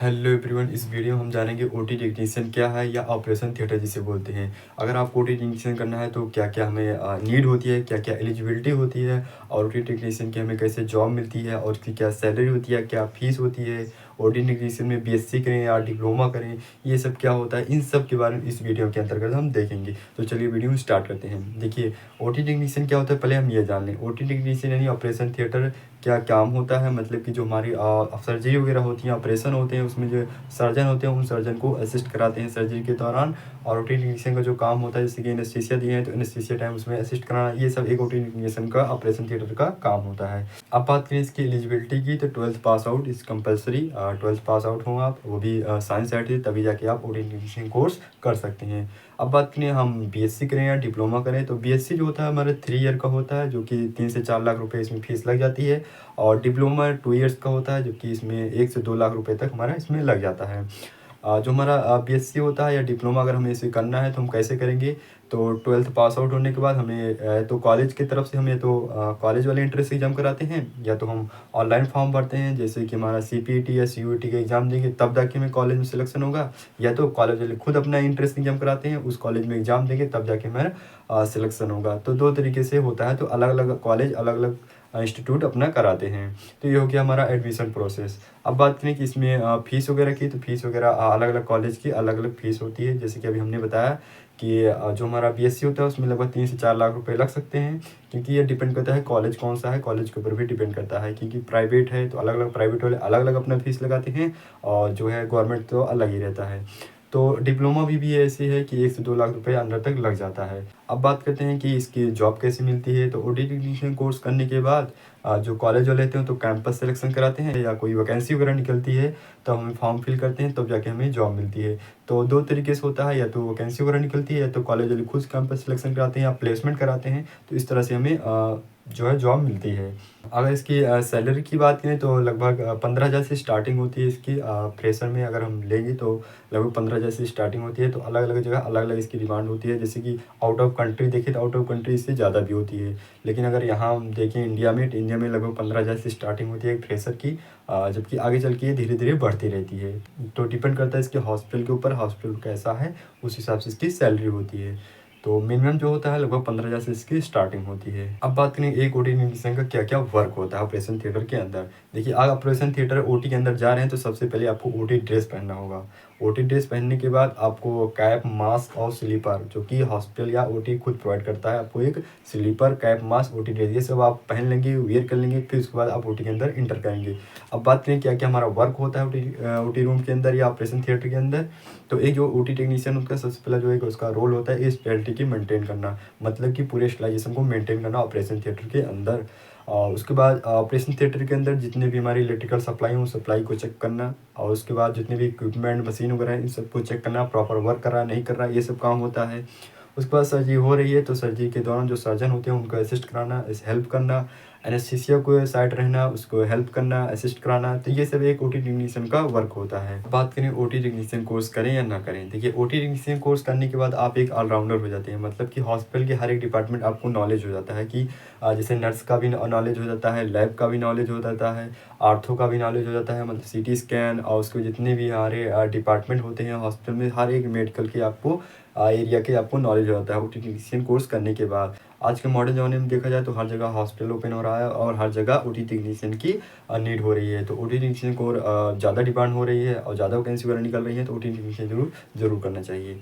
Hello everyone, इस video में हम जानेंगे ओटी टेक्नीशियन क्या है या ऑपरेशन थिएटर जिसे बोलते हैं। अगर आपको ओटी टेक्नीशियन करना है तो क्या क्या हमें नीड होती है, क्या क्या एलिजिबिलिटी होती है और ओटी टेक्नीशियन की हमें कैसे जॉब मिलती है और उसकी क्या सैलरी होती है, क्या फीस होती है। ओटी टेक्नीशियन में बीएससी करें या डिप्लोमा करें, ये सब क्या होता है, इन सब के बारे में इस वीडियो के अंतर्गत हम देखेंगे। तो चलिए वीडियो स्टार्ट करते हैं। देखिए, ओटी टेक्नीशियन क्या होता है, पहले हम ये जान लें। ओटी टेक्नीशियन यानी ऑपरेशन थिएटर क्या काम होता है। मतलब कि जो हमारी सर्जरी वगैरह होती है, ऑपरेशन होते हैं, उसमें जो सर्जन होते हैं उन सर्जन को असिस्ट कराते हैं सर्जरी के दौरान। और ओटी टेक्नीशियन का जो काम होता है, जैसे कि एनेस्थीसिया दिए हैं तो एनेस्थीसिया टाइम उसमें असिस्ट कराना, ये सब एक ओटी टेक्नीशियन का ऑपरेशन थिएटर का काम होता है। अब बात करें इसकी एलिजिबिलिटी की, तो 12th pass out is compulsory. 12th pass out हों आप, वो भी साइंस साइड से, तभी जाके आप ओटी टेक्नीशियन कोर्स कर सकते हैं। अब बात करें हम बीएससी करें या डिप्लोमा करें, तो बीएससी जो होता है हमारे 3 ईयर का होता है, जो कि 3 से 4 लाख रुपए इसमें फीस लग जाती है। और डिप्लोमा 2 इयर्स का होता है, जबकि इसमें 1 से 2 लाख रुपए तक हमारा इसमें लग जाता है। जो हमारा बीएससी होता है या डिप्लोमा अगर हमें इसे करना है तो हम कैसे करेंगे। तो 12th पास आउट होने के बाद हमें तो कॉलेज की तरफ से हमें तो कॉलेज वाले एंट्रेंस एग्ज़ाम कराते हैं, या तो हम ऑनलाइन फॉर्म भरते हैं, जैसे कि हमारा सीपीटी या सीयूईटी का एग्ज़ाम देंगे तब जाके हमें कॉलेज में सिलेक्शन होगा। या तो कॉलेज वाले खुद अपना एंट्रेंस एग्ज़ाम कराते हैं, उस कॉलेज में एग्ज़ाम देंगे तब जाके हमारा सिलेक्शन होगा। तो 2 तरीके से होता है, तो अलग-अलग कॉलेज अलग-अलग इंस्टीट्यूट अपना कराते हैं। तो ये हो गया हमारा एडमिशन प्रोसेस। अब बात करें कि इसमें फ़ीस वगैरह की, तो फ़ीस वगैरह अलग-अलग कॉलेज की अलग-अलग फ़ीस होती है। जैसे कि अभी हमने बताया कि जो हमारा बीएससी होता है उसमें लगभग 3 से 4 लाख रुपए लग सकते हैं, क्योंकि ये डिपेंड करता है कॉलेज कौन-सा है, कॉलेज के ऊपर भी डिपेंड करता है। क्योंकि प्राइवेट है तो अलग-अलग प्राइवेट वाले अलग-अलग अपना फ़ीस लगाते हैं, और जो है गवर्नमेंट तो अलग ही रहता है। तो डिप्लोमा भी ऐसी है कि 1 से 2 लाख रुपए अंदर तक लग जाता है। अब बात करते हैं कि इसकी जॉब कैसे मिलती है। तो ओटी टेक्नीशियन कोर्स करने के बाद जो कॉलेज वाले होते हैं तो कैंपस सिलेक्शन कराते हैं, या कोई वैकेंसी वगैरह निकलती है तो हम फॉर्म फिल करते हैं, तब जाके हमें जॉब मिलती है। तो 2 तरीके से होता है, या तो वैकेंसी वगैरह निकलती है, या तो कॉलेज वाले खुद कैंपस सिलेक्शन कराते हैं या प्लेसमेंट कराते हैं। तो इस तरह से हमें जो है जॉब मिलती है। अगर इसकी सैलरी की बात करें तो लगभग 15,000 से स्टार्टिंग होती है इसकी। फ्रेशर में अगर हम लेंगे तो लगभग 15,000 से स्टार्टिंग होती है। तो अलग-अलग जगह अलग-अलग इसकी डिमांड होती है। जैसे कि आउट ऑफ कंट्री देखें तो आउट ऑफ कंट्री इससे ज़्यादा भी होती है। लेकिन अगर यहाँ हम देखें इंडिया में लगभग 15,000 से स्टार्टिंग होती है एक फ्रेशर की। जबकि आगे चल के ये धीरे-धीरे बढ़ती रहती है। तो डिपेंड करता है इसके हॉस्पिटल के ऊपर, हॉस्पिटल कैसा है उस हिसाब से इसकी सैलरी होती है। तो मिनिमम जो होता है लगभग 15,000 से इसकी स्टार्टिंग होती है। अब बात करें एक ओटी टेक्नीशियन का क्या-क्या वर्क होता है ऑपरेशन थिएटर के अंदर। देखिए, आप ऑपरेशन थिएटर ओटी के अंदर जा रहे हैं तो सबसे पहले आपको ओटी ड्रेस पहनना होगा। ओटी ड्रेस पहनने के बाद आपको कैप, मास्क और स्लीपर, जो कि हॉस्पिटल या ओटी खुद प्रोवाइड करता है, आपको एक slipper, cap, mask, OT dress ये सब आप पहन लेंगे, वियर कर लेंगे, फिर उसके बाद आप ओटी के अंदर एंटर करेंगे। अब बात करें क्या-क्या हमारा वर्क होता है ओटी रूम के अंदर या ऑपरेशन थिएटर के अंदर। तो एक जो ओटी टेक्नीशियन उनका सबसे पहला जो एक उसका रोल होता है स्टेरिलिटी की मेंटेन करना, मतलब कि पूरे स्टरलाइजेशन को मेंटेन करना ऑपरेशन थिएटर के अंदर। और उसके बाद ऑपरेशन थिएटर के अंदर जितने भी हमारी इलेक्ट्रिकल सप्लाई हो, सप्लाई को चेक करना, और उसके बाद जितने भी इक्विपमेंट, मशीन वगैरह हैं इन सबको चेक करना, प्रॉपर वर्क कर रहा है नहीं कर रहा है, ये सब काम होता है। उसके बाद सर्जरी हो रही है तो सर्जरी के दौरान जो सर्जन होते हैं उनको असिस्ट कराना, हेल्प करना, एनेस्थीसिया को साइड रहना, उसको हेल्प करना, असिस्ट कराना। तो ये सब एक ओटी टेक्नीशियन का वर्क होता है। बात करें ओटी टेक्नीशियन कोर्स करें या ना करें। देखिए, ओटी टेक्नीशियन कोर्स करने के बाद आप एक ऑलराउंडर हो जाते हैं, मतलब कि हॉस्पिटल के हर एक डिपार्टमेंट आपको नॉलेज हो जाता है कि जैसे नर्स का भी नॉलेज हो जाता है, लैब का भी नॉलेज हो जाता है, आर्थो का भी नॉलेज हो जाता है, मतलब सीटी स्कैन और उसके जितने भी हमारे डिपार्टमेंट होते हैं हॉस्पिटल में, हर एक मेडिकल के आपको एरिया के आपको नॉलेज हो जाता है ओटी टेक्नीशियन कोर्स करने के बाद। आज के मॉडर्न ज़माने में देखा जाए तो हर जगह हॉस्पिटल ओपन हो रहा है और हर जगह ओटी टेक्नीशियन की नीड हो रही है। तो ओटी टेक्नीशियन को ज़्यादा डिमांड हो रही है और ज़्यादा वैकेंसी वगैरह निकल रही है, तो ओटी टेक्नीशियन ज़रूर करना चाहिए।